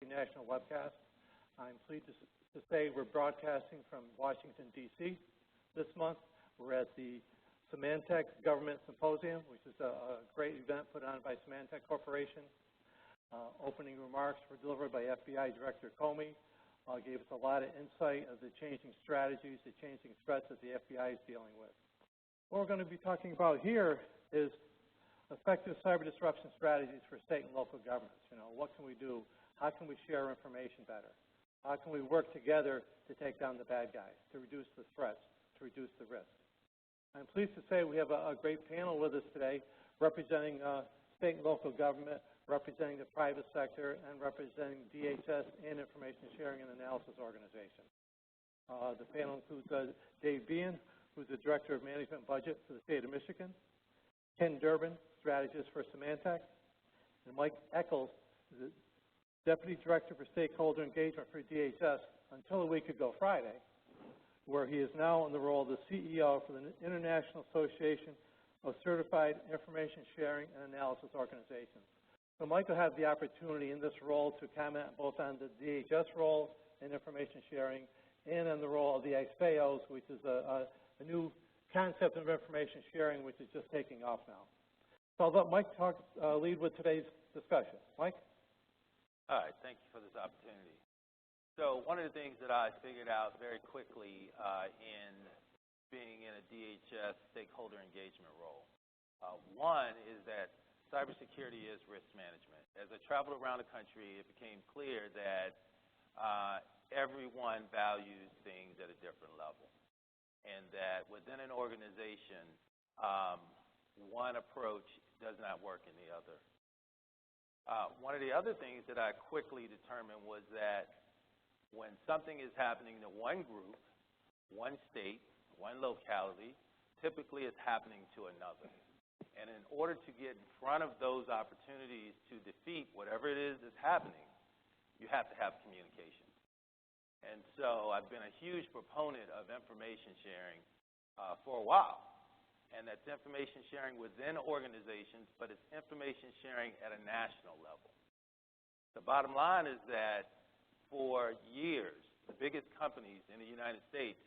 National webcast. I'm pleased to say we're broadcasting from Washington, D.C. this month. We're at the Symantec Government Symposium, which is a great event put on by Symantec Corporation. Opening remarks were delivered by FBI Director Comey. Gave us a lot of insight of the changing strategies, the changing threats that the FBI is dealing with. What we're going to be talking about here is effective cyber disruption strategies for state and local governments. What can we do? How can we share information better? How can we work together to take down the bad guys, to reduce the threats, to reduce the risk? I'm pleased to say we have a great panel with us today representing state and local government, representing the private sector, and representing DHS and Information Sharing and Analysis Organization. The panel includes Dave Behan, who's the Director of Management Budget for the state of Michigan, Ken Durbin, Strategist for Symantec, and Mike Eccles, the Deputy Director for Stakeholder Engagement for DHS until a week ago Friday, where he is now in the role of the CEO for the International Association of Certified Information Sharing and Analysis Organizations. So Mike will have the opportunity in this role to comment both on the DHS role in information sharing and on the role of the XPAOs, which is a new concept of information sharing which is just taking off now. So I'll let Mike lead with today's discussion. Mike? All right, thank you for this opportunity. So one of the things that I figured out very quickly in being in a DHS stakeholder engagement role, one is that cybersecurity is risk management. As I traveled around the country, it became clear that everyone values things at a different level, and that within an organization, one approach does not work in the other. One of the other things that I quickly determined was that when something is happening to one group, one state, one locality, typically it's happening to another. And in order to get in front of those opportunities to defeat whatever it is that's happening, you have to have communication. And so I've been a huge proponent of information sharing for a while. And that's information sharing within organizations, but it's information sharing at a national level. The bottom line is that for years, the biggest companies in the United States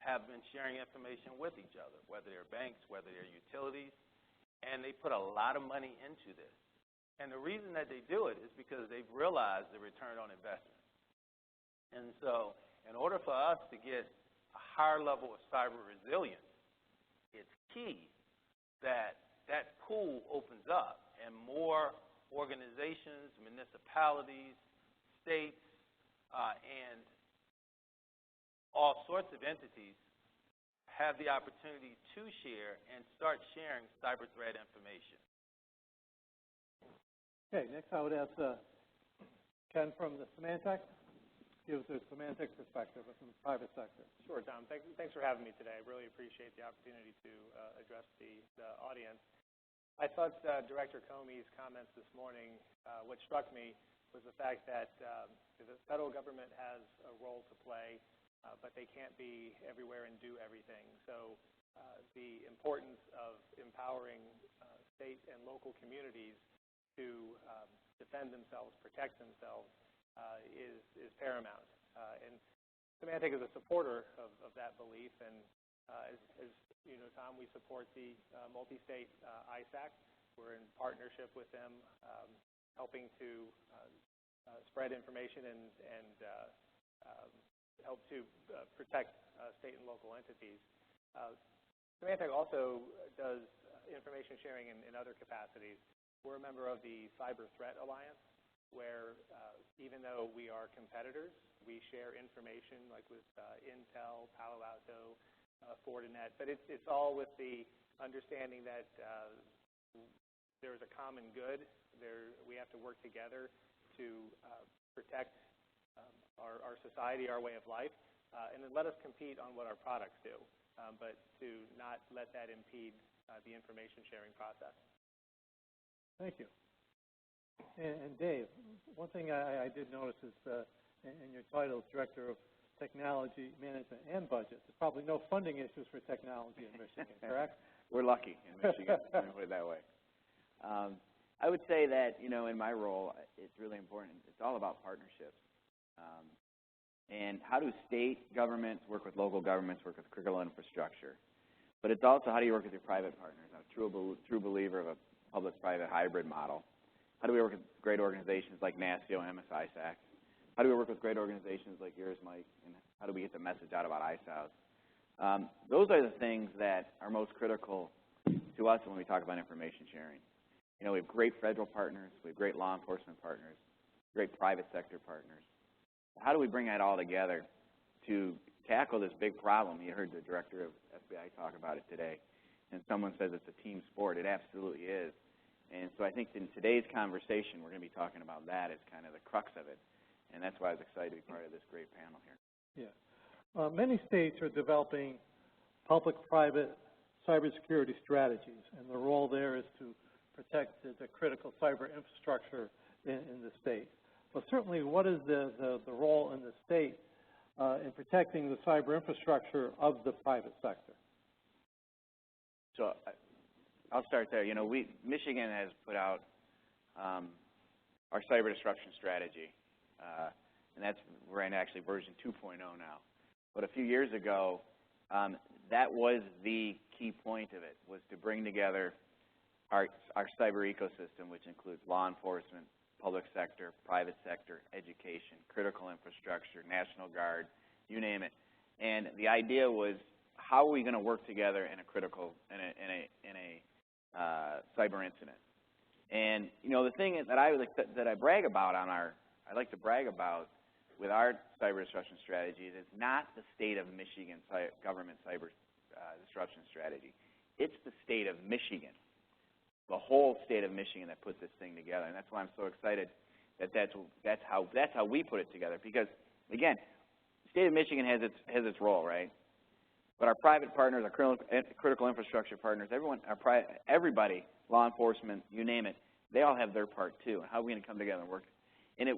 have been sharing information with each other, whether they're banks, whether they're utilities, and they put a lot of money into this. And the reason that they do it is because they've realized the return on investment. And so in order for us to get a higher level of cyber resilience, it's key that that pool opens up and more organizations, municipalities, states, and all sorts of entities have the opportunity to share and start sharing cyber threat information. Okay, next I would ask Ken from the Symantec. Give us a Semantics perspective from the private sector. Sure, Tom. Thanks for having me today. I really appreciate the opportunity to address the audience. I thought Director Comey's comments this morning, what struck me was the fact that the federal government has a role to play, but they can't be everywhere and do everything. So the importance of empowering state and local communities to defend themselves, protect themselves, is paramount. And Symantec is a supporter of that belief, and as you know, Tom, we support the multi-state ISAC. We're in partnership with them, helping to spread information and help to protect state and local entities. Symantec also does information sharing in other capacities. We're a member of the Cyber Threat Alliance, where even though we are competitors, we share information like with Intel, Palo Alto, Fortinet, but it's all with the understanding that there is a common good. We have to work together to protect our society, our way of life, and then let us compete on what our products do, but to not let that impede the information sharing process. Thank you. And Dave, one thing I did notice is in your title, Director of Technology Management and Budget, there's probably no funding issues for technology in Michigan, correct? We're lucky in Michigan, let me put it that way. I would say that, you know, in my role, it's really important. It's all about partnerships. And how do state governments work with local governments, work with critical infrastructure? But it's also how do you work with your private partners? I'm a true believer of a public-private hybrid model. How do we work with great organizations like NASCO and MSISAC? How do we work with great organizations like yours, Mike? And how do we get the message out about ISOs? Those are the things that are most critical to us when we talk about information sharing. You know, we have great federal partners, we have great law enforcement partners, great private sector partners. How do we bring that all together to tackle this big problem? You heard the director of FBI talk about it today, and someone says it's a team sport. It absolutely is. And so I think in today's conversation, we're going to be talking about that as kind of the crux of it, and that's why I was excited to be part of this great panel here. Yeah. Many states are developing public-private cybersecurity strategies, and the role there is to protect the critical cyber infrastructure in the state. But certainly, what is the role in the state in protecting the cyber infrastructure of the private sector? So I'll start there. You know, Michigan has put out our cyber disruption strategy, and we're in actually version 2.0 now. But a few years ago, that was the key point of it, was to bring together our cyber ecosystem, which includes law enforcement, public sector, private sector, education, critical infrastructure, National Guard, you name it. And the idea was, how are we going to work together in a cyber incident? And you know, the thing that I brag about I like to brag about with our cyber disruption strategy is it's not the state of Michigan government cyber disruption strategy. It's the state of Michigan, the whole state of Michigan that put this thing together, and that's why I'm so excited that that's how we put it together. Because again, the state of Michigan has its role, right? But our private partners, our critical infrastructure partners, everybody, law enforcement, you name it, they all have their part too. And how are we going to come together and work? And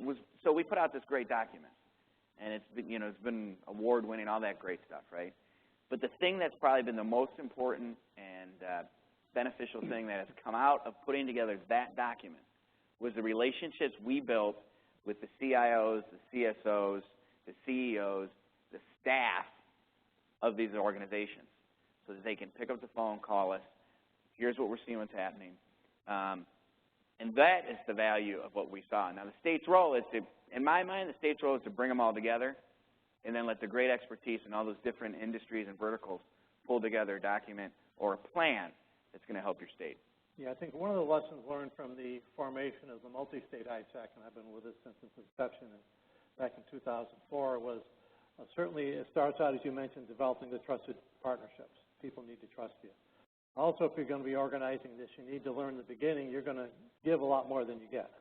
so we put out this great document, and it's been award-winning, all that great stuff, right? But the thing that's probably been the most important and beneficial thing that has come out of putting together that document was the relationships we built with the CIOs, the CSOs, the CEOs, the staff of these organizations, so that they can pick up the phone, call us, here's what we're seeing, what's happening. And that is the value of what we saw. Now, the state's role is to, in my mind, the state's role is to bring them all together and then let the great expertise in all those different industries and verticals pull together a document or a plan that's going to help your state. Yeah, I think one of the lessons learned from the formation of the multi-state ISAC, and I've been with it since its inception back in 2004, was certainly it starts out, as you mentioned, developing the trusted partnerships. People need to trust you. Also, if you're going to be organizing this, you need to learn in the beginning you're going to give a lot more than you get.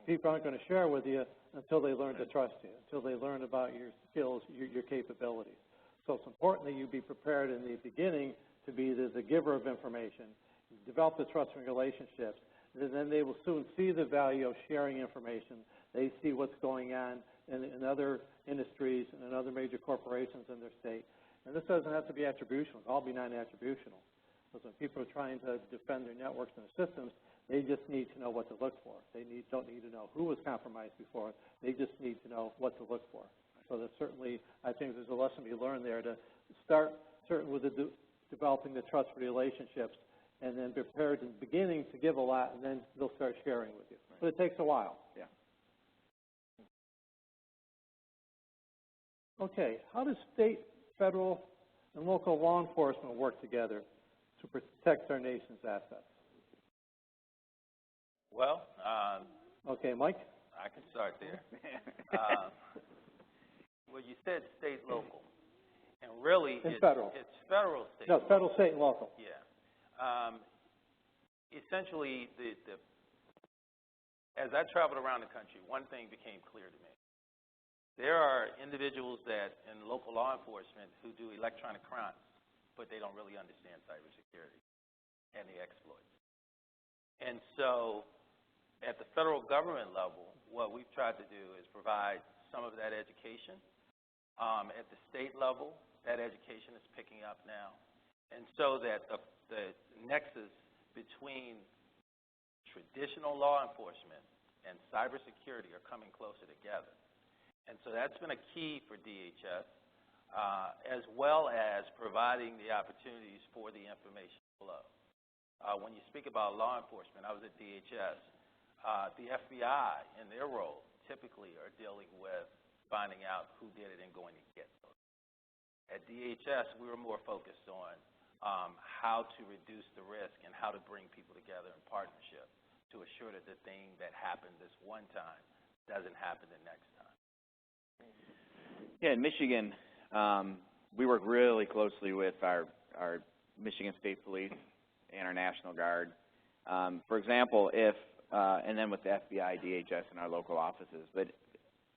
People aren't going to share with you until they learn to trust you, until they learn about your skills, your capabilities. So it's important that you be prepared in the beginning to be the giver of information, develop the trusting relationships, and then they will soon see the value of sharing information. They see what's going on in other industries and in other major corporations in their state. And this doesn't have to be attributional. It can all be non-attributional. Because when people are trying to defend their networks and their systems, they just need to know what to look for. They don't need to know who was compromised before. They just need to know what to look for. So that certainly, I think there's a lesson to be learned there to start certainly with developing the trust relationships, and then be prepared in the beginning to give a lot, and then they'll start sharing with you. Right. But it takes a while. Yeah. Okay, how does state, federal, and local law enforcement work together to protect our nation's assets? Well, okay, Mike? I can start there. Well, you said state, local, and really federal. It's federal, state. No, federal, state, and local. Yeah. Essentially, as I traveled around the country, one thing became clear to me. There are individuals in local law enforcement who do electronic crimes, but they don't really understand cybersecurity and the exploits. And so at the federal government level, what we've tried to do is provide some of that education. At the state level, that education is picking up now. And so that the nexus between traditional law enforcement and cybersecurity are coming closer together. And so that's been a key for DHS, as well as providing the opportunities for the information flow. When you speak about law enforcement, I was at DHS. The FBI, in their role, typically are dealing with finding out who did it and going to get those. At DHS, we were more focused on how to reduce the risk and how to bring people together in partnership to assure that the thing that happened this one time doesn't happen the next time. Yeah, in Michigan, we work really closely with our Michigan State Police and our National Guard. For example, and then with the FBI, DHS, and our local offices. But,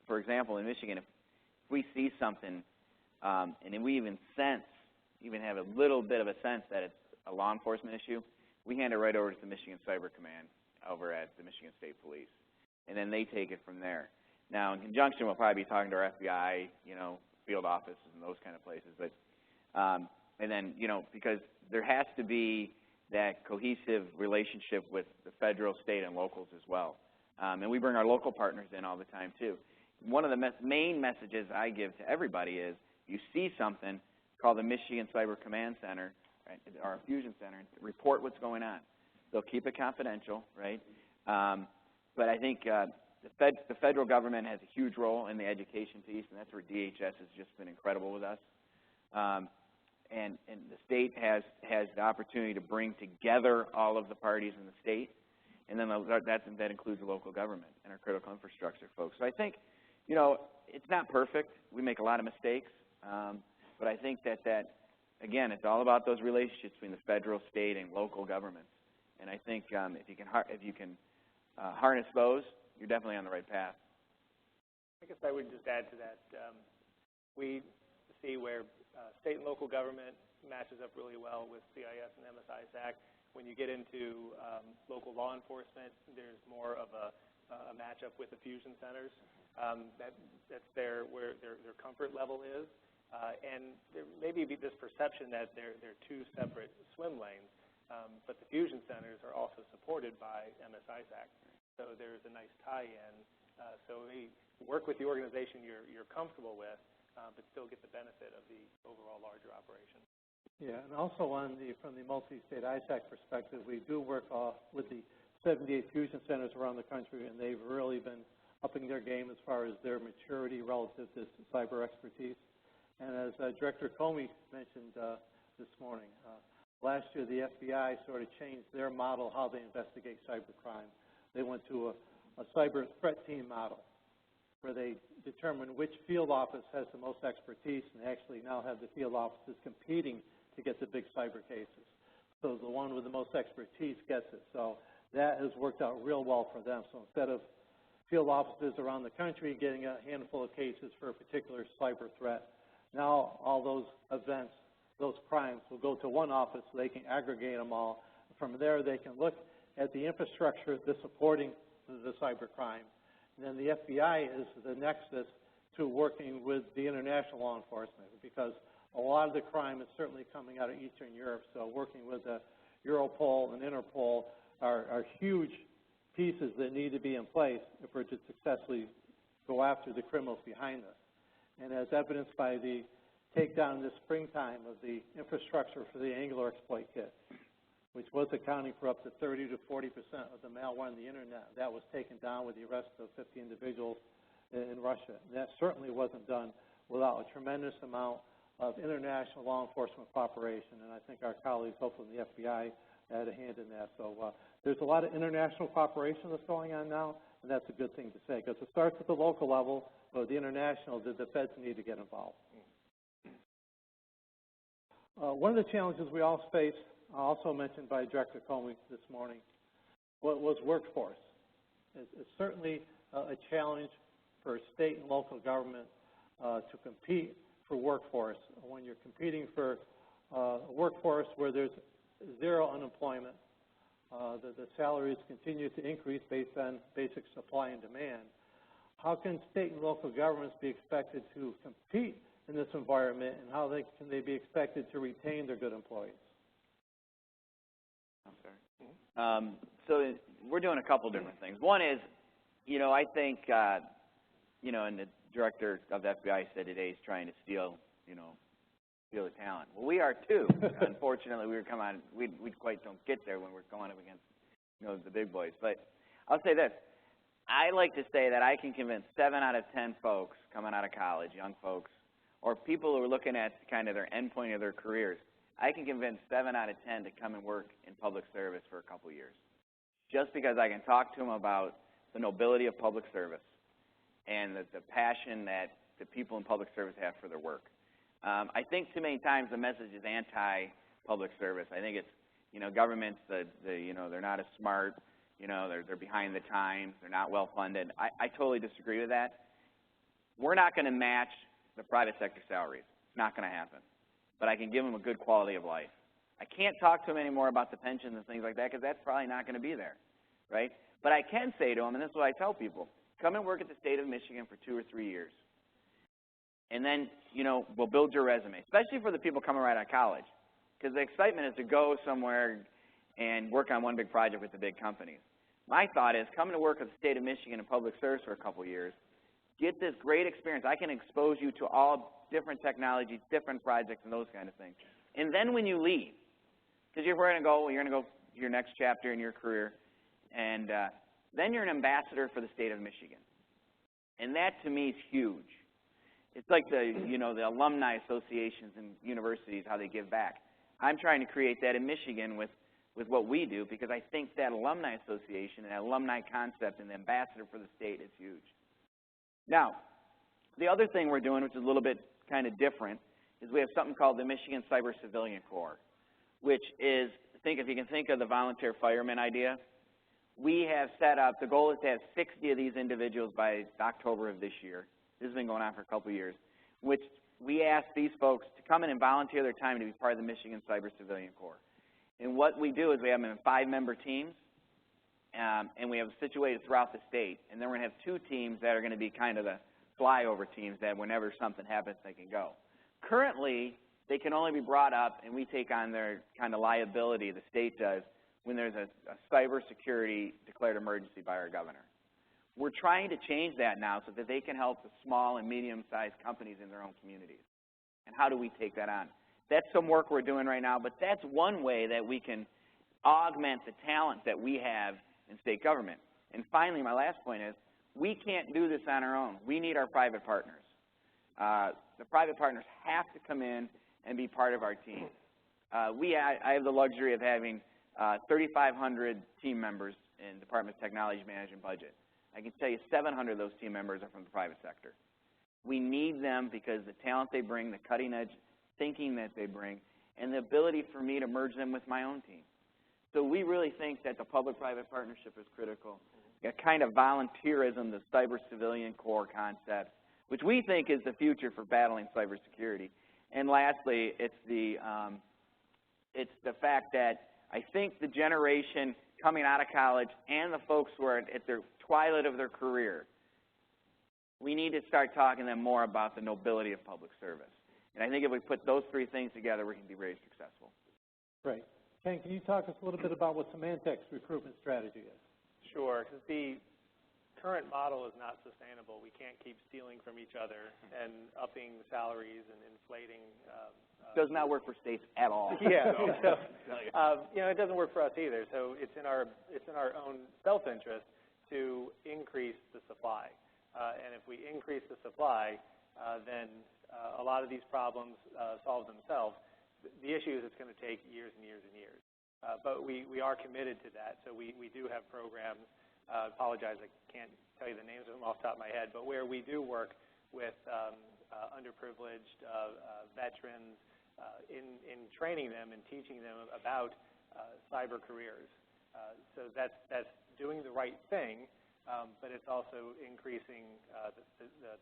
for example, in Michigan, if we see something and we even have a little bit of a sense that it's a law enforcement issue, we hand it right over to the Michigan Cyber Command over at the Michigan State Police. And then they take it from there. Now, in conjunction, we'll probably be talking to our FBI, field offices and those kind of places. But, and then, because there has to be that cohesive relationship with the federal, state, and locals as well. And we bring our local partners in all the time, too. One of the main messages I give to everybody is, you see something, call the Michigan Cyber Command Center, right, or our Fusion Center, and report what's going on. They'll keep it confidential, right? But I think the federal government has a huge role in the education piece, and that's where DHS has just been incredible with us. And the state has the opportunity to bring together all of the parties in the state, and then that includes the local government and our critical infrastructure folks. So I think, it's not perfect. We make a lot of mistakes, but I think that again, it's all about those relationships between the federal, state, and local governments. And I think if you can harness those, you're definitely on the right path. I guess I would just add to that. We see where state and local government matches up really well with CIS and MSI-SAC. When you get into local law enforcement, there's more of a matchup with the fusion centers. That's where their comfort level is. And there may be this perception that they're two separate swim lanes, but the fusion centers are also supported by MSI-SAC. So there's a nice tie-in. So we work with the organization you're comfortable with, but still get the benefit of the overall larger operation. Yeah, and also from the multi-state ISAC perspective, we do work with the 78 fusion centers around the country, and they've really been upping their game as far as their maturity relative to cyber expertise. And as Director Comey mentioned this morning, last year the FBI sort of changed their model how they investigate cybercrime. They went to a cyber threat team model where they determine which field office has the most expertise, and actually now have the field offices competing to get the big cyber cases. So the one with the most expertise gets it. So that has worked out real well for them. So instead of field offices around the country getting a handful of cases for a particular cyber threat, now all those events, those crimes will go to one office so they can aggregate them all. From there, they can look at the infrastructure that's supporting the cyber crime. And then the FBI is the nexus to working with the international law enforcement, because a lot of the crime is certainly coming out of Eastern Europe. So working with Europol and Interpol are huge pieces that need to be in place if we're to successfully go after the criminals behind us. And as evidenced by the takedown this springtime of the infrastructure for the Angular exploit kit, which was accounting for up to 30 to 40% of the malware on the internet, that was taken down with the arrest of 50 individuals in Russia. And that certainly wasn't done without a tremendous amount of international law enforcement cooperation, and I think our colleagues, hopefully in the FBI, had a hand in that. So there's a lot of international cooperation that's going on now, and that's a good thing to say, because it starts at the local level, but the international, the feds need to get involved. One of the challenges we all face, also mentioned by Director Comey this morning, was workforce. It's certainly a challenge for state and local government to compete for workforce. When you're competing for a workforce where there's zero unemployment, the salaries continue to increase based on basic supply and demand. How can state and local governments be expected to compete in this environment, and how can they be expected to retain their good employees? I'm sorry. So we're doing a couple different things. One is, I think, and the director of the FBI said today he's trying to steal the talent. Well, we are too. Unfortunately, we quite don't get there when we're going up against, the big boys. But I'll say this. I like to say that I can convince 7 out of 10 folks coming out of college, young folks, or people who are looking at kind of their end point of their careers, I can convince 7 out of 10 to come and work in public service for a couple years. Just because I can talk to them about the nobility of public service and the passion that the people in public service have for their work. I think too many times the message is anti-public service. I think it's, governments, they're not as smart, they're behind the times, they're not well funded. I totally disagree with that. We're not going to match the private sector salaries. It's not going to happen. But I can give them a good quality of life. I can't talk to them anymore about the pensions and things like that because that's probably not going to be there, right? But I can say to them, and this is what I tell people, come and work at the state of Michigan for 2 or 3 years. And then, we'll build your resume, especially for the people coming right out of college. Because the excitement is to go somewhere and work on one big project with the big companies. My thought is come to work at the state of Michigan in public service for a couple years. Get this great experience. I can expose you to all different technologies, different projects, and those kind of things. And then when you leave, because you're going to go to your next chapter in your career, and then you're an ambassador for the state of Michigan. And that, to me, is huge. It's like the alumni associations and universities, how they give back. I'm trying to create that in Michigan with what we do because I think that alumni association and that alumni concept and the ambassador for the state is huge. Now, the other thing we're doing, which is a little bit kind of different, is we have something called the Michigan Cyber Civilian Corps, which is, if you can think of the volunteer fireman idea, we have set up, the goal is to have 60 of these individuals by October of this year. This has been going on for a couple of years, which we ask these folks to come in and volunteer their time to be part of the Michigan Cyber Civilian Corps. And what we do is we have them in 5-member teams, and we have them situated throughout the state. And then we're going to have 2 teams that are going to be kind of the flyover teams that whenever something happens, they can go. Currently, they can only be brought up, and we take on their kind of liability, the state does, when there's a cybersecurity declared emergency by our governor. We're trying to change that now so that they can help the small and medium-sized companies in their own communities. And how do we take that on? That's some work we're doing right now, but that's one way that we can augment the talent that we have in state government. And finally, my last point is, we can't do this on our own. We need our private partners. The private partners have to come in and be part of our team. I have the luxury of having 3,500 team members in Department of Technology Management Budget. I can tell you 700 of those team members are from the private sector. We need them because the talent they bring, the cutting-edge thinking that they bring, and the ability for me to merge them with my own team. So we really think that the public-private partnership is critical. A kind of volunteerism, the cyber civilian corps concept, which we think is the future for battling cybersecurity. And lastly, it's the fact that I think the generation coming out of college and the folks who are at their twilight of their career, we need to start talking to them more about the nobility of public service. And I think if we put those 3 things together, we can be very successful. Great. Ken, can you talk us a little bit about what Symantec's recruitment strategy is? Sure, because the current model is not sustainable. We can't keep stealing from each other and upping salaries and inflating. Does not work for states at all. Yeah, it doesn't work for us either. So it's in our own self-interest to increase the supply. And if we increase the supply, then a lot of these problems solve themselves. The issue is it's going to take years and years and years. But we are committed to that. So we do have programs. I apologize, I can't tell you the names of them off the top of my head, but where we do work with underprivileged veterans in training them and teaching them about cyber careers. So that's doing the right thing, but it's also increasing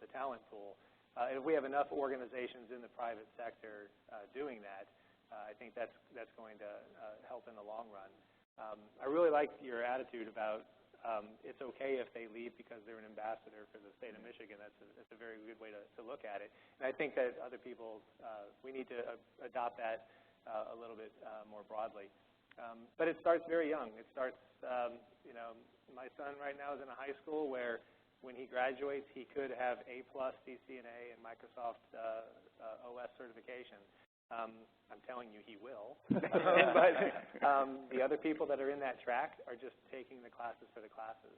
the talent pool. And if we have enough organizations in the private sector doing that, I think that's going to help in the long run. I really like your attitude about it's okay if they leave because they're an ambassador for the state of Michigan. That's a very good way to look at it. And I think that other people, we need to adopt that a little bit more broadly. But it starts very young. It starts, you know, my son right now is in a high school where when he graduates, he could have A+ CCNA and Microsoft OS certification. I'm telling you he will. But the other people that are in that track are just taking the classes for the classes.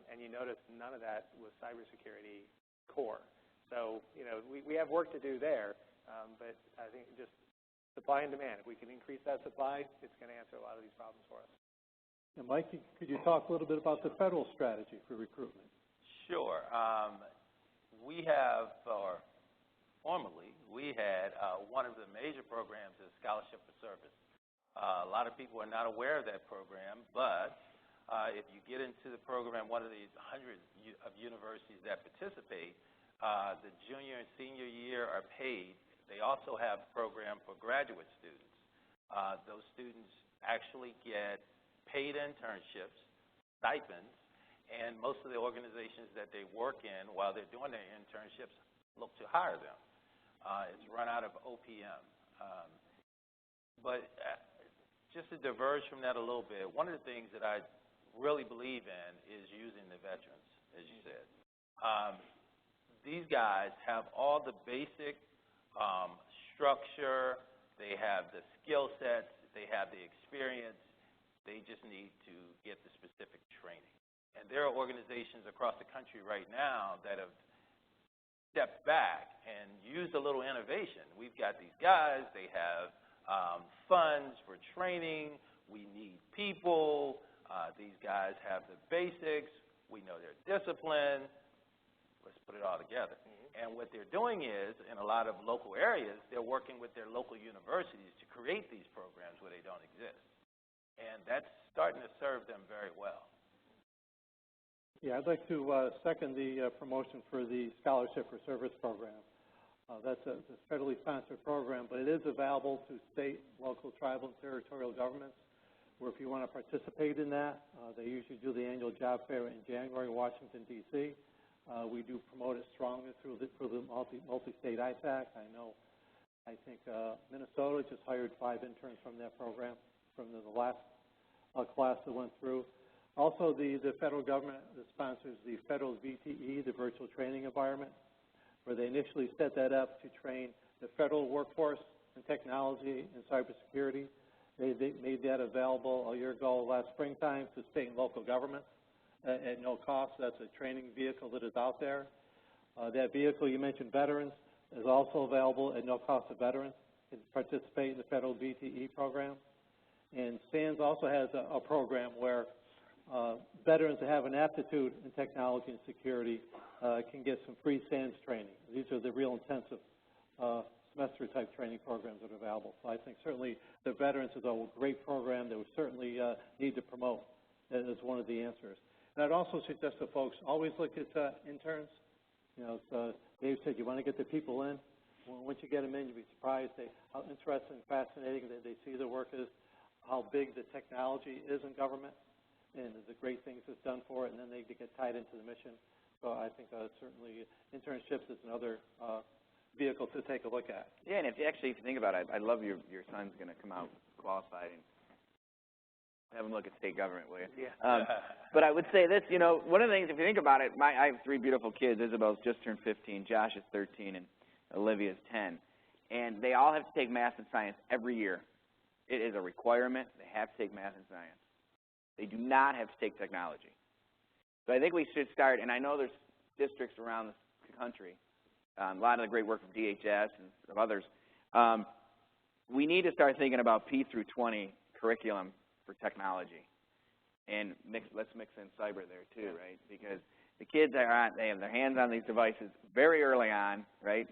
And you notice none of that was cybersecurity core. So, you know, we have work to do there, but I think just supply and demand. If we can increase that supply, it's going to answer a lot of these problems for us. And Mike, could you talk a little bit about the federal strategy for recruitment? Sure. We have, or formerly, we had one of the major programs is Scholarship for Service. A lot of people are not aware of that program, but if you get into the program, one of the hundreds of universities that participate, the junior and senior year are paid. They also have a program for graduate students. Those students actually get paid internships, stipends, and most of the organizations that they work in while they're doing their internships look to hire them. It's run out of OPM. But just to diverge from that a little bit, one of the things that I really believe in is using the veterans, as you said. These guys have all the basic structure, they have the skill sets, they have the experience, they just need to get the specific training. And there are organizations across the country right now that have stepped back and used a little innovation. We've got these guys, they have funds for training, we need people, these guys have the basics, we know their discipline, let's put it all together. And what they're doing is, in a lot of local areas, they're working with their local universities to create these programs where they don't exist. And that's starting to serve them very well. Yeah, I'd like to second the promotion for the Scholarship for Service program. That's a federally sponsored program, but it is available to state, local, tribal, and territorial governments, where if you want to participate in that, they usually do the annual job fair in January in Washington, D.C. We do promote it strongly through the multi-state IPAC. I think Minnesota just hired 5 interns from that program, from the last class that went through. Also, the federal government sponsors the federal VTE, the Virtual Training Environment, where they initially set that up to train the federal workforce in technology and cybersecurity. They made that available a year ago, last springtime, to state and local governments at no cost. That's a training vehicle that is out there. That vehicle, you mentioned veterans, is also available at no cost to veterans to participate in the federal VTE program. And SANS also has a program where veterans that have an aptitude in technology and security can get some free SANS training. These are the real intensive semester-type training programs that are available. So I think certainly the veterans is a great program that we certainly need to promote as one of the answers. And I'd also suggest to folks, always look at interns. You know, as Dave said, you want to get the people in. Once you get them in, you'll be surprised how interesting and fascinating that they see the work is, how big the technology is in government, and the great things it's done for it, and then they get tied into the mission. So I think certainly internships is another vehicle to take a look at. Yeah, and if you think about it, I love your son's going to come out qualified and have him look at state government, will you? Yeah. But I would say this, you know, one of the things, if you think about it, I have 3 beautiful kids. Isabel's just turned 15, Josh is 13, and Olivia's 10. And they all have to take math and science every year. It is a requirement. They have to take math and science. They do not have to take technology. So I think we should start, and I know there's districts around the country, a lot of the great work of DHS and of others. We need to start thinking about P20 curriculum for technology. And let's mix in cyber there too, right? Because the kids they have their hands on these devices very early on, right?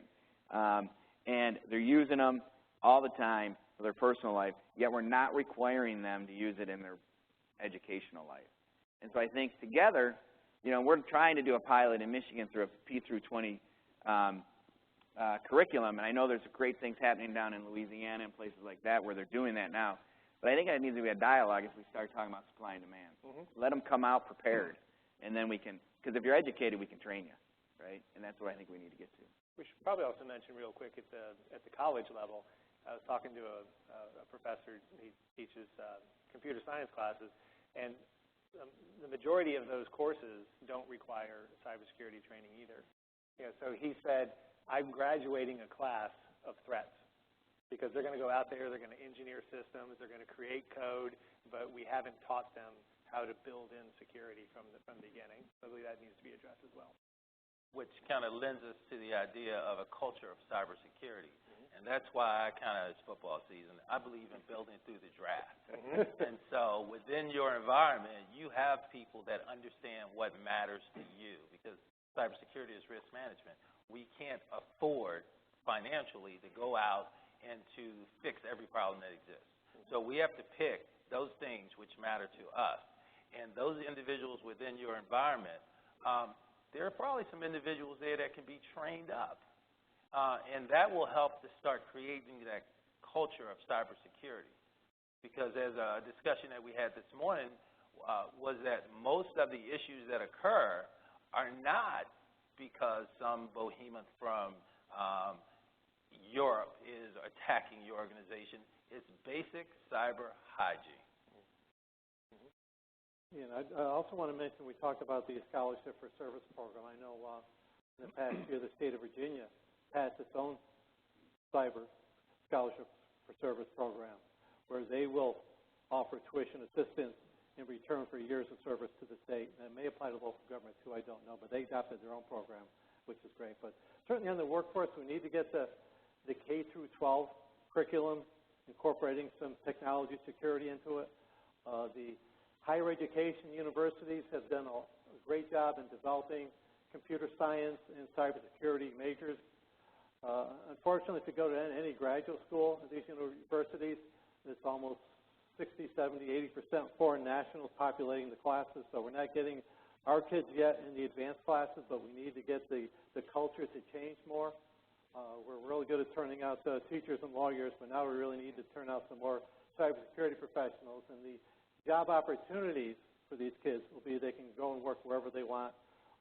And they're using them all the time for their personal life, yet we're not requiring them to use it in their educational life. And so I think together, you know, we're trying to do a pilot in Michigan through a P20 curriculum, and I know there's great things happening down in Louisiana and places like that where they're doing that now. But I think it needs to be a dialogue if we start talking about supply and demand. Let them come out prepared, and then we can, because if you're educated, we can train you, right? And that's what I think we need to get to. We should probably also mention real quick at the college level, I was talking to a professor. He teaches computer science classes, and the majority of those courses don't require cybersecurity training either. So he said, I'm graduating a class of threats because they're going to go out there, they're going to engineer systems, they're going to create code, but we haven't taught them how to build in security from the beginning. So I believe that needs to be addressed as well. Which kind of lends us to the idea of a culture of cybersecurity. And that's why it's football season. I believe in building through the draft. And so within your environment, you have people that understand what matters to you, because cybersecurity is risk management. We can't afford financially to go out and to fix every problem that exists. So we have to pick those things which matter to us. And those individuals within your environment, there are probably some individuals there that can be trained up. And that will help to start creating that culture of cybersecurity. Because as a discussion that we had this morning was that most of the issues that occur are not because some behemoth from Europe is attacking your organization. It's basic cyber hygiene. I also want to mention, we talked about the Scholarship for Service program. I know in the past year the state of Virginia passed its own cyber scholarship for service program, where they will offer tuition assistance in return for years of service to the state. And it may apply to local government too, I don't know, but they adopted their own program, which is great. But certainly on the workforce, we need to get the K through 12 curriculum, incorporating some technology security into it. The higher education universities have done a great job in developing computer science and cybersecurity majors. Unfortunately, if you go to any graduate school at these universities, it's almost 60, 70, 80% foreign nationals populating the classes. So we're not getting our kids yet in the advanced classes, but we need to get the culture to change more. We're really good at turning out teachers and lawyers, but now we really need to turn out some more cybersecurity professionals. And the job opportunities for these kids will be they can go and work wherever they want.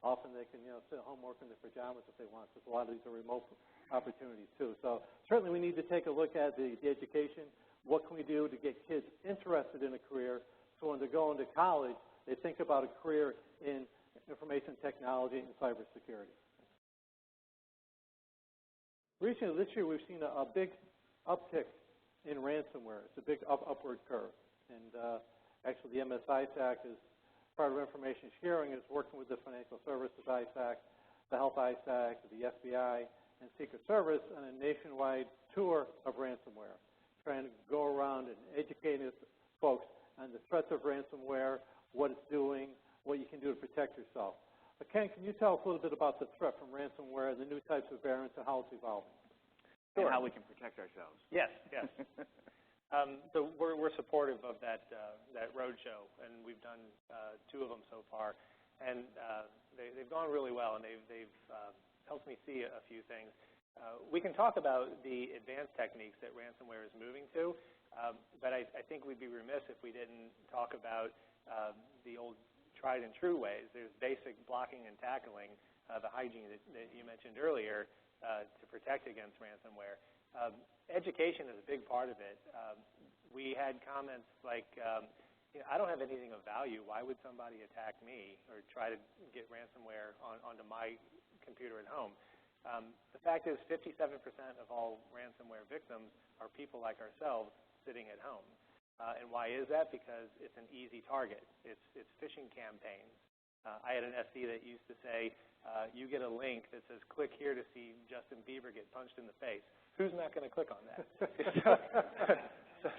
Often they can, sit at home, work in their pajamas if they want, because a lot of these are remote opportunities too. So certainly we need to take a look at the education. What can we do to get kids interested in a career so when they're going to college, they think about a career in information technology and cybersecurity. Recently, this year, we've seen a big uptick in ransomware. It's a big upward curve. And actually, the MS-ISAC is part of information sharing, is working with the Financial Services ISAC, the Health ISAC, the FBI, and Secret Service on a nationwide tour of ransomware, trying to go around and educate folks on the threats of ransomware, what it's doing, what you can do to protect yourself. Ken, can you tell us a little bit about the threat from ransomware, the new types of variants, and how it's evolving? Sure. And how we can protect ourselves. Yes. So we're supportive of that roadshow, and we've done 2 of them so far, and they've gone really well, and they've helped me see a few things. We can talk about the advanced techniques that ransomware is moving to, but I think we'd be remiss if we didn't talk about the old tried and true ways. There's basic blocking and tackling, the hygiene that you mentioned earlier, to protect against ransomware. Education is a big part of it. We had comments like, I don't have anything of value. Why would somebody attack me or try to get ransomware onto my computer at home? The fact is 57% of all ransomware victims are people like ourselves sitting at home. And why is that? Because it's an easy target. It's phishing campaigns. I had an SD that used to say, you get a link that says, click here to see Justin Bieber get punched in the face. Who's not going to click on that?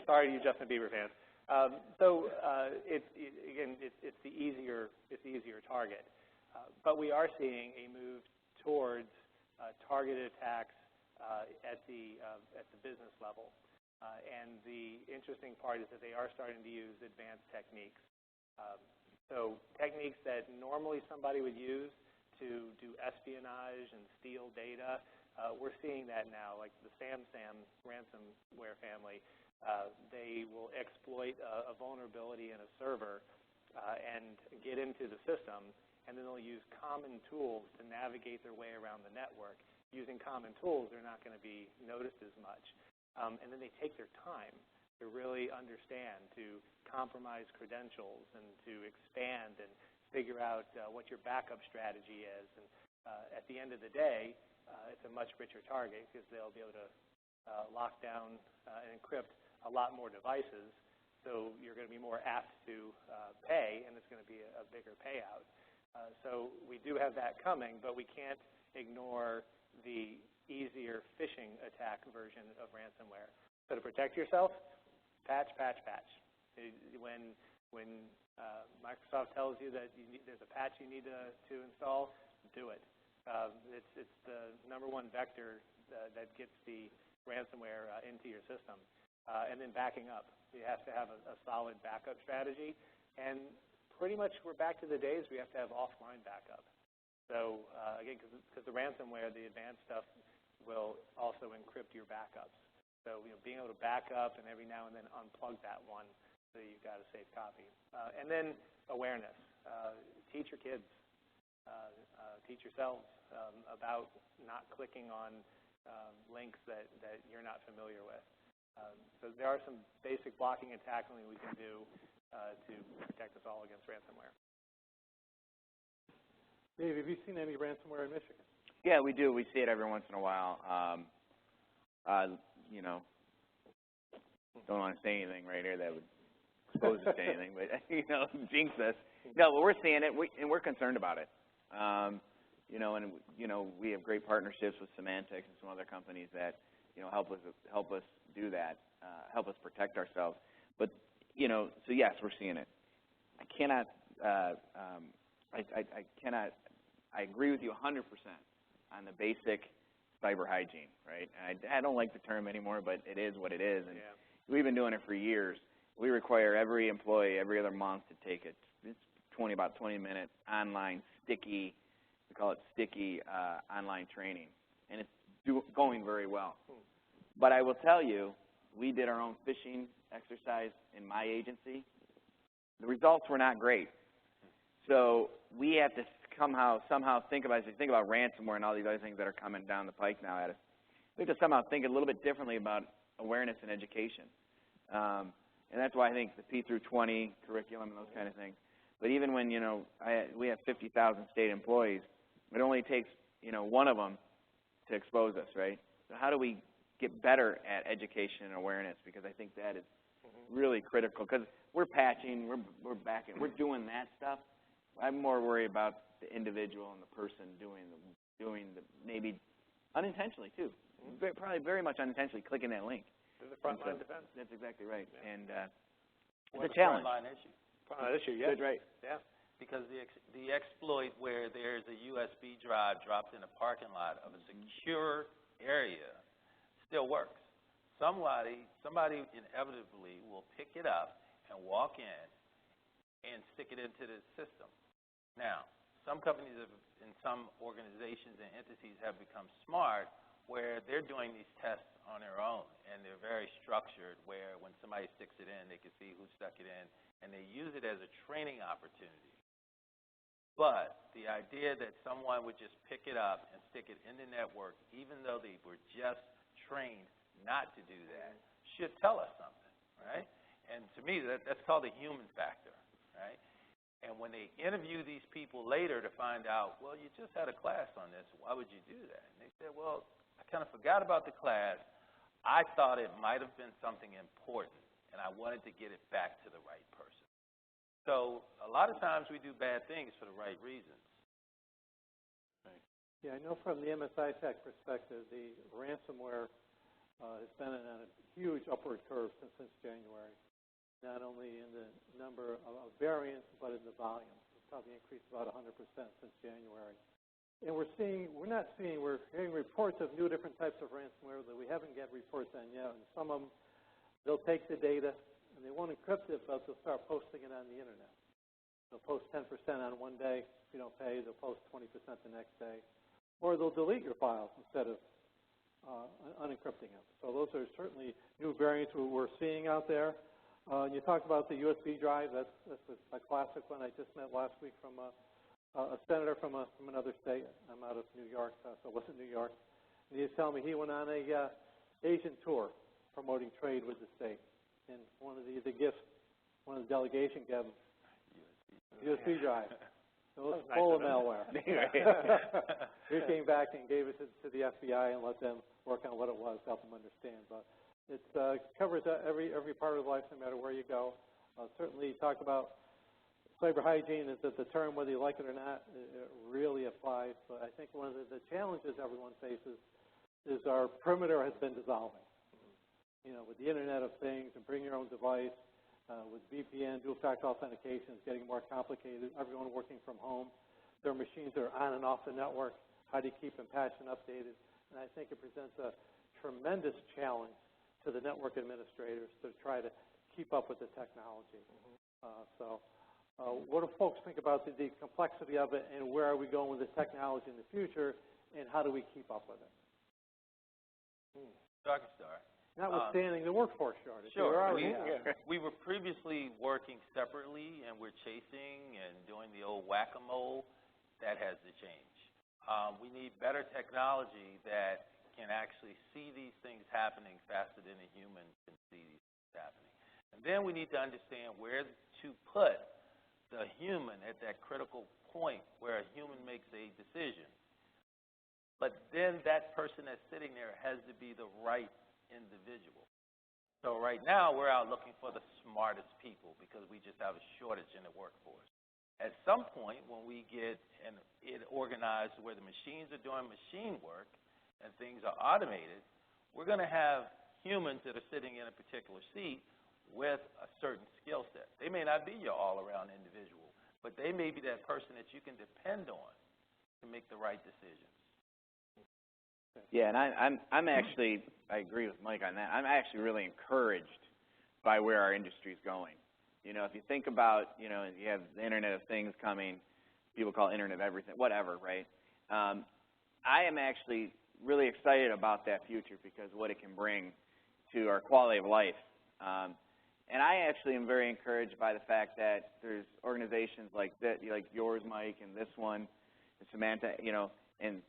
Sorry to you Justin Bieber fans. It's the easier target. But we are seeing a move towards targeted attacks at the business level. And the interesting part is that they are starting to use advanced techniques. So techniques that normally somebody would use to do espionage and steal data, we're seeing that now, like the Symposim ransomware family. They will exploit a vulnerability in a server and get into the system, and then they'll use common tools to navigate their way around the network. Using common tools, they're not going to be noticed as much. and then they take their time to really understand, to compromise credentials and to expand and figure out what your backup strategy is. And at the end of the day, it's a much richer target because they'll be able to lock down and encrypt a lot more devices. So you're going to be more apt to pay, and it's going to be a bigger payout. So we do have that coming, but we can't ignore the easier phishing attack version of ransomware. So to protect yourself, patch, patch, patch. When Microsoft tells you that there's a patch you need to install, do it. It's the #1 vector that gets the ransomware into your system. And then backing up. You have to have a solid backup strategy. And pretty much we're back to the days we have to have offline backup. So again, because the ransomware, the advanced stuff, will also encrypt your backups. So being able to back up and every now and then unplug that one so you've got a safe copy. And then awareness. Teach your kids. Teach yourselves about not clicking on links that you're not familiar with. So there are some basic blocking and tackling we can do to protect us all against ransomware. Dave, have you seen any ransomware in Michigan? Yeah, we do. We see it every once in a while. Don't want to say anything right here that would expose us to anything, but jinx us. No, but we're seeing it, and we're concerned about it. We have great partnerships with Symantec and some other companies that help us do that, help us protect ourselves. But so yes, we're seeing it. I agree with you 100% on the basic cyber hygiene, right? And I don't like the term anymore, but it is what it is. And we've been doing it for years. We require every employee every other month to take about 20-minute online sticky, we call it sticky online training. And it's going very well. But I will tell you, we did our own phishing exercise in my agency. The results were not great. So we have to somehow think about, as you think about ransomware and all these other things that are coming down the pike now at us, we have to somehow think a little bit differently about awareness and education. And that's why I think the P20 curriculum and those kind of things. But even when, we have 50,000 state employees, it only takes, one of them to expose us, right? So how do we get better at education and awareness? Because I think that is really critical. Because we're patching, we're backing, we're doing that stuff. I'm more worried about the individual and the person doing the maybe unintentionally too. Probably very much unintentionally clicking that link. There's a frontline defense. That's exactly right. Yeah. And it's a challenge. Frontline issue. Frontline issue, yeah. Good, right. Yeah. Because the exploit where there's a USB drive dropped in a parking lot of a secure area still works. Somebody inevitably will pick it up and walk in and stick it into the system. Now, some companies and some organizations and entities have become smart where they're doing these tests on their own, and they're very structured where when somebody sticks it in, they can see who stuck it in, and they use it as a training opportunity. But the idea that someone would just pick it up and stick it in the network, even though they were just trained not to do that, should tell us something, right? And to me, that's called the human factor, right? And when they interview these people later to find out, well, you just had a class on this, why would you do that? And they said, well, I kind of forgot about the class. I thought it might have been something important, and I wanted to get it back to the right person. So a lot of times we do bad things for the right reasons. Right. Yeah, I know from the MSI Tech perspective, the ransomware has been on a huge upward curve since January, not only in the number of variants, but in the volume. It's probably increased about 100% since January. And we're hearing reports of new different types of ransomware that we haven't got reports on yet. And some of them, they'll take the data, and they won't encrypt it, but they'll start posting it on the internet. They'll post 10% on one day. If you don't pay, they'll post 20% the next day. Or they'll delete your files instead of unencrypting them. So those are certainly new variants we're seeing out there. And you talked about the USB drive. That's a classic one. I just met last week from a senator from another state. I'm out of New York, so it wasn't New York. And he was telling me he went on a Asian tour, promoting trade with the state. And one of the gifts, one of the delegation gave them USB drive. It was full of malware. He came back and gave it to the FBI and let them work on what it was, help them understand. But it covers every part of life, no matter where you go. Certainly, talk about cyber hygiene is that the term, whether you like it or not, it really applies. But I think one of the challenges everyone faces is our perimeter has been dissolving. You know, with the Internet of Things and bring your own device, with VPN, dual-factor authentication is getting more complicated. Everyone working from home. Their machines are on and off the network. How do you keep them patched and updated? And I think it presents a tremendous challenge to the network administrators to try to keep up with the technology. What do folks think about the complexity of it, and where are we going with the technology in the future, and how do we keep up with it? I can start. Notwithstanding the workforce shortage. Sure. We were previously working separately, and we're chasing and doing the old whack-a-mole. That has to change. We need better technology that can actually see these things happening faster than a human can see these things happening. And then we need to understand where to put the human at that critical point where a human makes a decision. But then that person that's sitting there has to be the right individual. So right now, we're out looking for the smartest people because we just have a shortage in the workforce. At some point, when we get it organized where the machines are doing machine work and things are automated, we're going to have humans that are sitting in a particular seat with a certain skill set. They may not be your all-around individual, but they may be that person that you can depend on to make the right decisions. Yeah, and I'm actually, I agree with Mike on that. I'm actually really encouraged by where our industry is going. You know, if you think about, you know, you have the Internet of Things coming, people call it Internet of Everything, whatever, right? I am actually really excited about that future because of what it can bring to our quality of life. And I actually am very encouraged by the fact that there's organizations like that, like yours, Mike, and this one, and Symantec, you know, and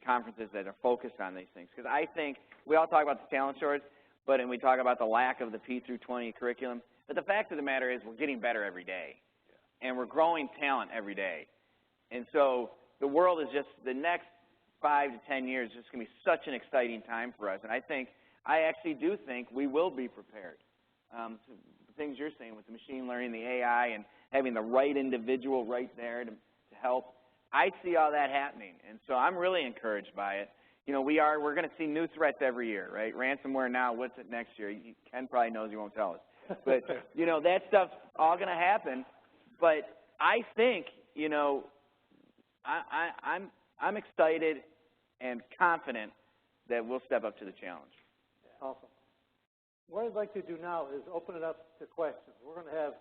conferences that are focused on these things. Because I think we all talk about the talent shortage, and we talk about the lack of the P20 curriculum. But the fact of the matter is we're getting better every day. And we're growing talent every day. And so the world is just, the next 5 to 10 years is just going to be such an exciting time for us. And I actually do think we will be prepared. So the things you're saying with the machine learning, the AI, and having the right individual right there to help, I see all that happening, and so I'm really encouraged by it. You know, we're going to see new threats every year, right? Ransomware now, what's it next year? Ken probably knows, he won't tell us. But, you know, that stuff's all going to happen. But I think, you know, I'm excited and confident that we'll step up to the challenge. Awesome. What I'd like to do now is open it up to questions. We're going to have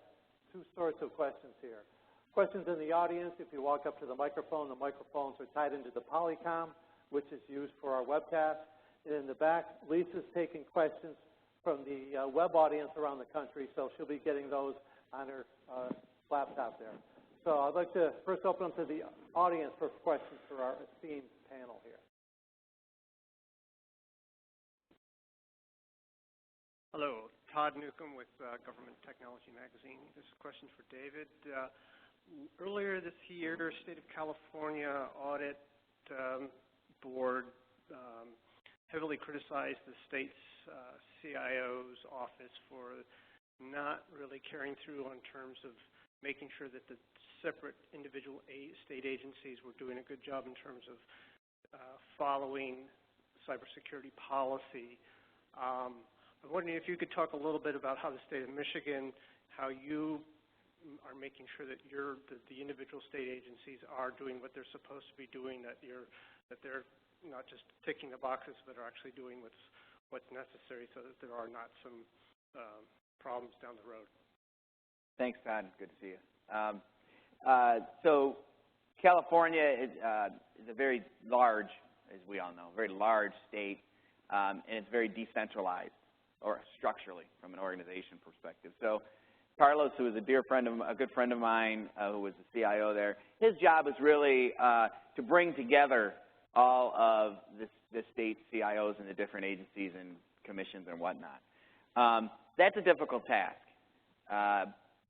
two sorts of questions here. Questions in the audience. If you walk up to the microphones are tied into the Polycom, which is used for our webcast. And in the back, Lisa's taking questions from the web audience around the country, so she'll be getting those on her laptop there. So I'd like to first open up to the audience for questions for our esteemed panel here. Hello, Todd Newcomb with Government Technology Magazine. This is a question for David. Earlier this year, State of California Audit Board heavily criticized the state's CIO's office for not really carrying through on terms of making sure that the separate individual state agencies were doing a good job in terms of following cybersecurity policy. I'm wondering if you could talk a little bit about how the state of Michigan, how you are making sure that the individual state agencies are doing what they're supposed to be doing, that they're not just ticking the boxes, but are actually doing what's necessary so that there are not some problems down the road. Thanks, Todd. Good to see you. So California is a very large, as we all know, very large state, and it's very decentralized, or structurally, from an organization perspective. So Carlos, who is a good friend of mine, who was the CIO there, his job is really to bring together all of the state CIOs and the different agencies and commissions and whatnot. That's a difficult task,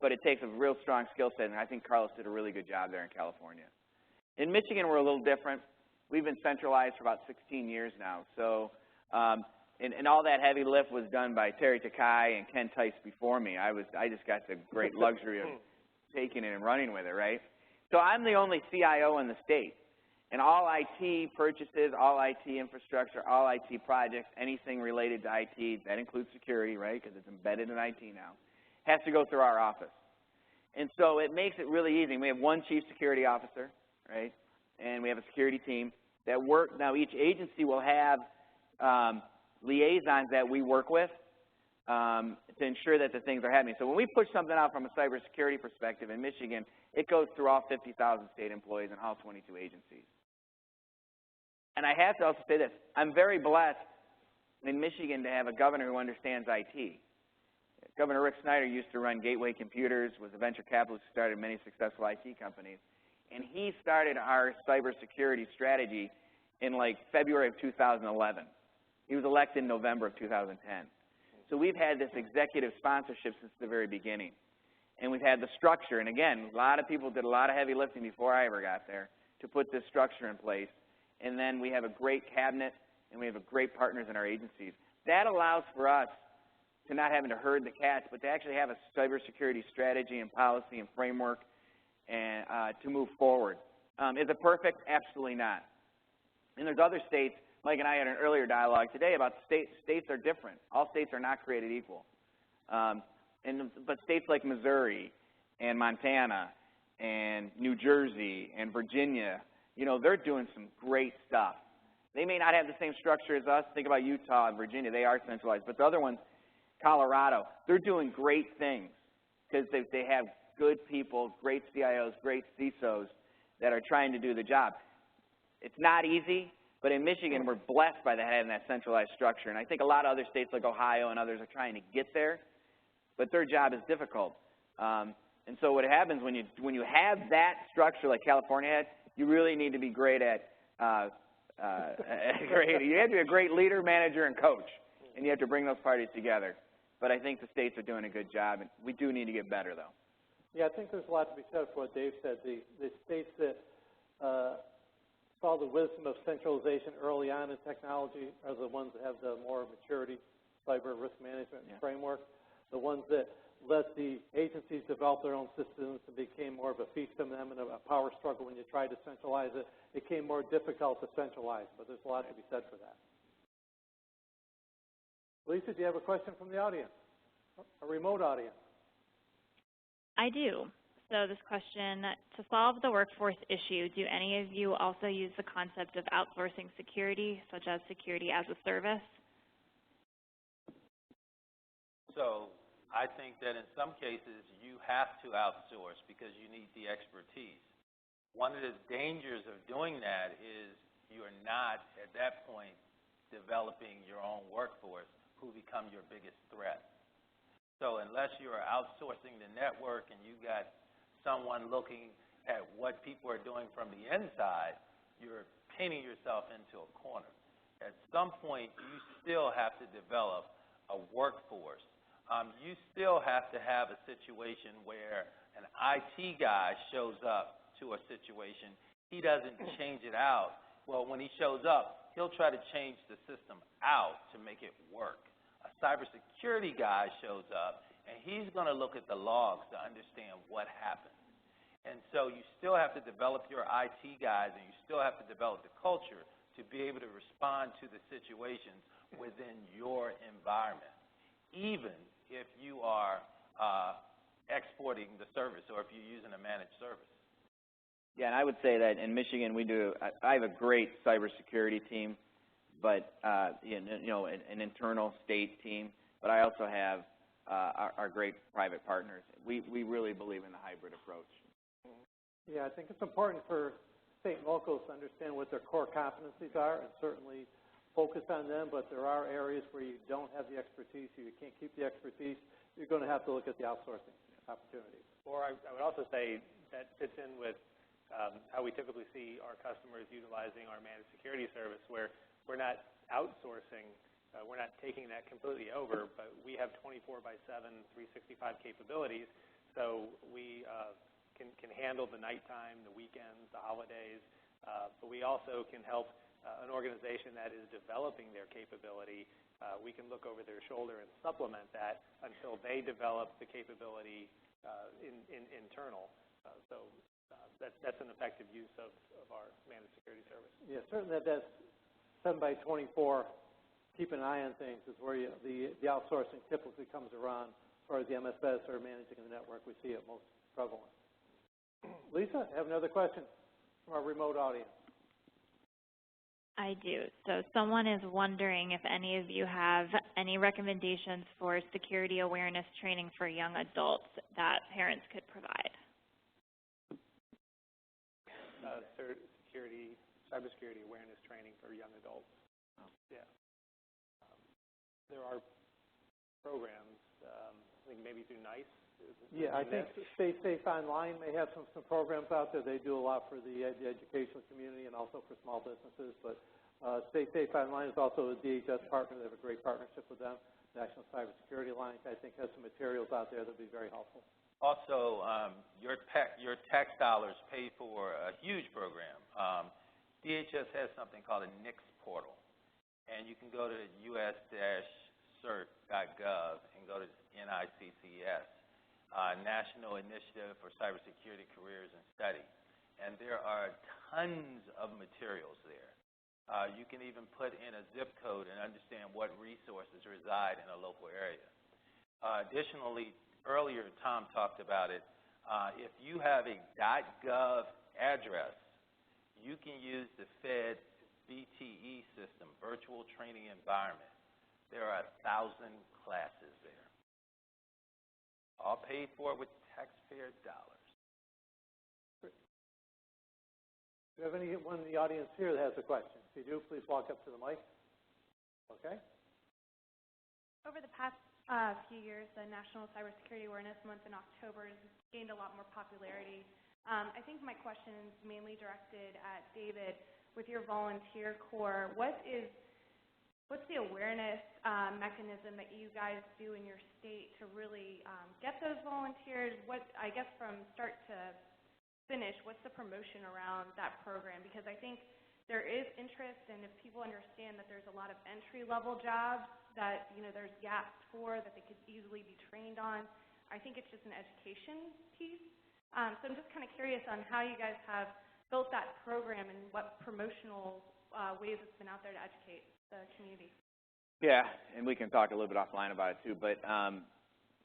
but it takes a real strong skill set, and I think Carlos did a really good job there in California. In Michigan, we're a little different. We've been centralized for about 16 years now, so and all that heavy lift was done by Terry Takai and Ken Tice before me. I just got the great luxury of taking it and running with it, right? So I'm the only CIO in the state. And all IT purchases, all IT infrastructure, all IT projects, anything related to IT, that includes security, right, because it's embedded in IT now, has to go through our office. And so it makes it really easy. We have one chief security officer, right, and we have a security team that work. Now, each agency will have liaisons that we work with to ensure that the things are happening. So when we push something out from a cybersecurity perspective in Michigan, it goes through all 50,000 state employees and all 22 agencies. And I have to also say this. I'm very blessed in Michigan to have a governor who understands IT. Governor Rick Snyder used to run Gateway Computers, was a venture capitalist who started many successful IT companies. And he started our cybersecurity strategy in like February of 2011. He was elected in November of 2010. So we've had this executive sponsorship since the very beginning. And we've had the structure. And again, a lot of people did a lot of heavy lifting before I ever got there to put this structure in place. And then we have a great cabinet, and we have great partners in our agencies. That allows for us to not having to herd the cats, but to actually have a cybersecurity strategy and policy and framework and to move forward. Is it perfect? Absolutely not. And there's other states. Mike and I had an earlier dialogue today about states are different. All states are not created equal. But states like Missouri and Montana and New Jersey and Virginia, you know, they're doing some great stuff. They may not have the same structure as us. Think about Utah and Virginia. They are centralized. But the other ones, Colorado, they're doing great things because they have good people, great CIOs, great CISOs that are trying to do the job. It's not easy, but in Michigan, we're blessed by having that centralized structure. And I think a lot of other states like Ohio and others are trying to get there, but their job is difficult. And so what happens when you have that structure like California had, you really need to be great at you have to be a great leader, manager, and coach, and you have to bring those parties together. But I think the states are doing a good job, and we do need to get better, though. Yeah, I think there's a lot to be said for what Dave said. The states that saw the wisdom of centralization early on in technology are the ones that have the more maturity cyber risk management framework. The ones that let the agencies develop their own systems and became more of a fiefdom and a power struggle when you tried to centralize it. It became more difficult to centralize, but there's a lot to be said for that. Lisa, do you have a question from the audience, a remote audience? I do. So this question, to solve the workforce issue, do any of you also use the concept of outsourcing security, such as security as a service? So I think that in some cases you have to outsource because you need the expertise. One of the dangers of doing that is you are not, at that point, developing your own workforce who become your biggest threat. So unless you are outsourcing the network and you got someone looking at what people are doing from the inside, you're painting yourself into a corner. At some point, you still have to develop a workforce. You still have to have a situation where an IT guy shows up to a situation. He doesn't change it out. Well, when he shows up, he'll try to change the system out to make it work. A cybersecurity guy shows up, and he's going to look at the logs to understand what happened. And so you still have to develop your IT guys, and you still have to develop the culture to be able to respond to the situations within your environment, even if you are exporting the service or if you're using a managed service. Yeah, and I would say that in Michigan I have a great cybersecurity team, but an internal state team, but I also have our great private partners. We really believe in the hybrid approach. Yeah, I think it's important for state and locals to understand what their core competencies are and certainly focus on them, but there are areas where you don't have the expertise, you can't keep the expertise, you're going to have to look at the outsourcing opportunities. Or I would also say that fits in with how we typically see our customers utilizing our managed security service, where we're not outsourcing, we're not taking that completely over, but we have 24/7, 365 capabilities, so we can handle the nighttime, the weekends, the holidays, but we also can help an organization that is developing their capability. We can look over their shoulder and supplement that until they develop the capability internal. That's an effective use of our managed security service. Yeah, certainly that's 7/24, keep an eye on things is where the outsourcing typically comes around. As far as the MSS or managing the network, we see it most prevalent. Lisa, I have another question from our remote audience. I do. So someone is wondering if any of you have any recommendations for security awareness training for young adults that parents could provide. Cybersecurity awareness training for young adults. Yeah. There are programs, I think maybe through NICE. Yeah, I think Stay Safe Online may have some programs out there. They do a lot for the educational community and also for small businesses. But Stay Safe Online is also a DHS partner. They have a great partnership with them. National Cybersecurity Alliance, I think, has some materials out there that will be very helpful. Also, your tax dollars pay for a huge program. DHS has something called a NICS portal, and you can go to us-cert.gov and go to NICCS, National Initiative for Cybersecurity Careers and Study, and there are tons of materials there. You can even put in a zip code and understand what resources reside in a local area. Additionally, earlier Tom talked about it, if you have a .gov address, you can use the Fed VTE system, Virtual Training Environment. There are 1,000 classes there, all paid for with taxpayer dollars. Do you have anyone in the audience here that has a question? If you do, please walk up to the mic. Okay. Over the past few years, the National Cybersecurity Awareness Month in October has gained a lot more popularity. I think my question is mainly directed at David. With your volunteer corps, what's the awareness mechanism that you guys do in your state to really get those volunteers? I guess from start to finish, what's the promotion around that program? Because I think there is interest, and if people understand that there's a lot of entry-level jobs that there's gaps for that they could easily be trained on, I think it's just an education piece. So I'm just kind of curious on how you guys have built that program and what promotional ways it's been out there to educate the community. Yeah, and we can talk a little bit offline about it too. But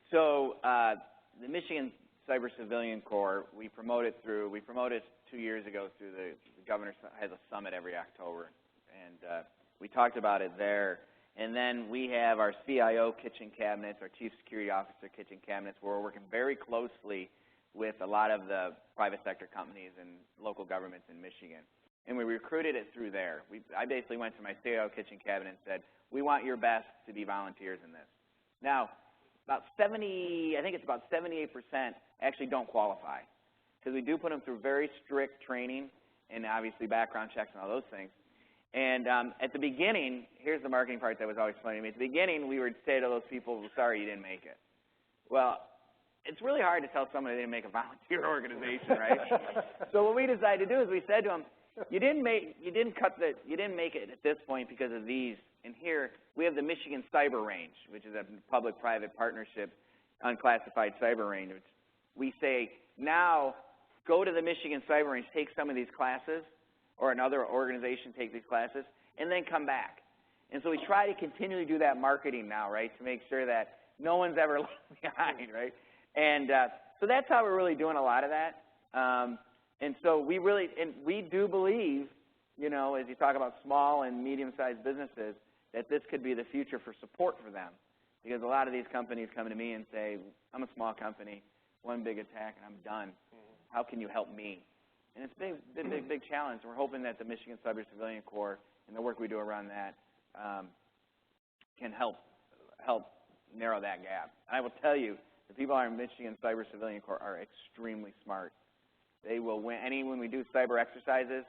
the Michigan Cyber Civilian Corps, we promoted 2 years ago through the governor has a summit every October, and we talked about it there. And then we have our CIO kitchen cabinets, our Chief Security Officer kitchen cabinets, where we're working very closely with a lot of the private sector companies and local governments in Michigan. And we recruited it through there. I basically went to my CIO kitchen cabinet and said, we want your best to be volunteers in this. Now, about 78% actually don't qualify, because we do put them through very strict training and obviously background checks and all those things. And at the beginning, here's the marketing part that was always funny to me. At the beginning, we would say to those people, well, sorry, you didn't make it. Well, it's really hard to tell someone they didn't make a volunteer organization, right? So what we decided to do is we said to them, you didn't make it at this point because of these. And here we have the Michigan Cyber Range, which is a public-private partnership, unclassified cyber range. We say, now go to the Michigan Cyber Range, take some of these classes, or another organization take these classes, and then come back. And so we try to continually do that marketing now, right, to make sure that no one's ever left behind, right? And so that's how we're really doing a lot of that. And so we do believe, as you talk about small and medium-sized businesses, that this could be the future for support for them. Because a lot of these companies come to me and say, I'm a small company, one big attack, and I'm done. How can you help me? And it's a big challenge. We're hoping that the Michigan Cyber Civilian Corps and the work we do around that can help narrow that gap. I will tell you, the people in our Michigan Cyber Civilian Corps are extremely smart. They will win. When we do cyber exercises,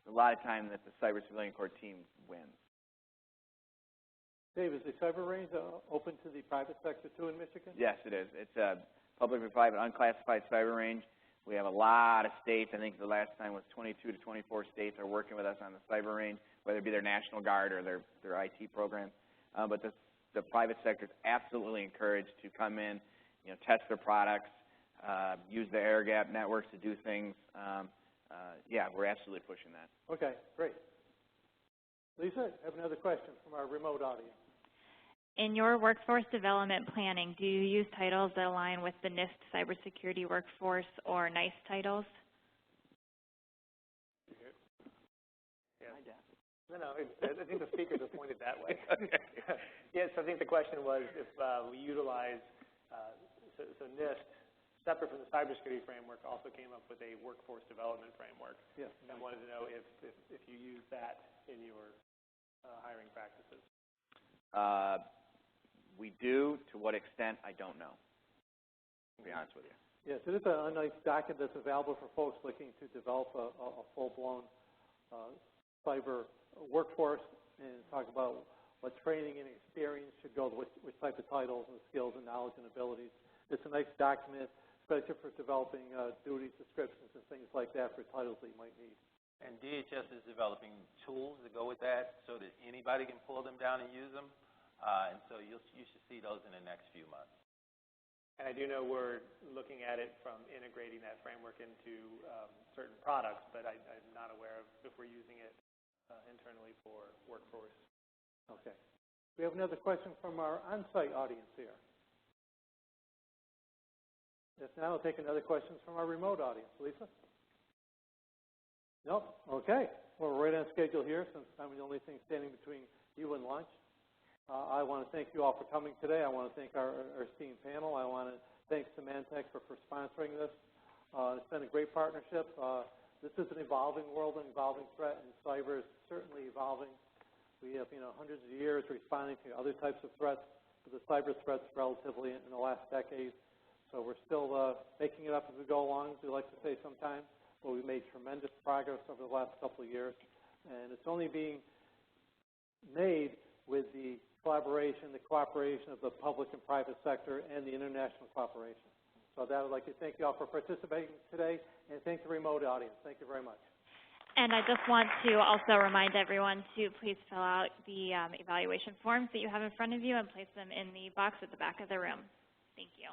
a lot of time that the Cyber Civilian Corps team wins. Dave, is the cyber range open to the private sector too in Michigan? Yes, it is. It's a public-private unclassified cyber range. We have a lot of states. I think the last time was 22 to 24 states are working with us on the cyber range, whether it be their National Guard or their IT program. But the private sector is absolutely encouraged to come in, test their products, use the air-gap networks to do things. Yeah, we're absolutely pushing that. Okay, great. Lisa, I have another question from our remote audience. In your workforce development planning, do you use titles that align with the NIST cybersecurity workforce or NICE titles? Yeah. No, I think the speakers are pointed that way. Yes, I think the question was if we utilize, so NIST, separate from the cybersecurity framework, also came up with a workforce development framework. Yes. I wanted to know if you use that in your hiring practices. We do. To what extent, I don't know, to be honest with you. Yes, it is a nice document that's available for folks looking to develop a full-blown cyber workforce and talk about what training and experience should go with which type of titles and skills and knowledge and abilities. It's a nice document, especially for developing duties, descriptions, and things like that for titles that you might need. And DHS is developing tools to go with that so that anybody can pull them down and use them. And so you should see those in the next few months. And I do know we're looking at it from integrating that framework into certain products, but I'm not aware of if we're using it internally for workforce. Okay. We have another question from our on-site audience here. If not, I'll take another question from our remote audience. Lisa? Nope. Okay. Well, we're right on schedule here since I'm the only thing standing between you and lunch. I want to thank you all for coming today. I want to thank our esteemed panel. I want to thank Symantec for sponsoring this. It's been a great partnership. This is an evolving world, an evolving threat, and cyber is certainly evolving. We have, hundreds of years responding to other types of threats, but the cyber threats relatively in the last decade. So we're still making it up as we go along, as we like to say sometimes, but we've made tremendous progress over the last couple of years, and it's only being made with the collaboration, the cooperation of the public and private sector and the international cooperation. So with that, I'd like to thank you all for participating today, and thank the remote audience. Thank you very much. And I just want to also remind everyone to please fill out the evaluation forms that you have in front of you and place them in the box at the back of the room. Thank you.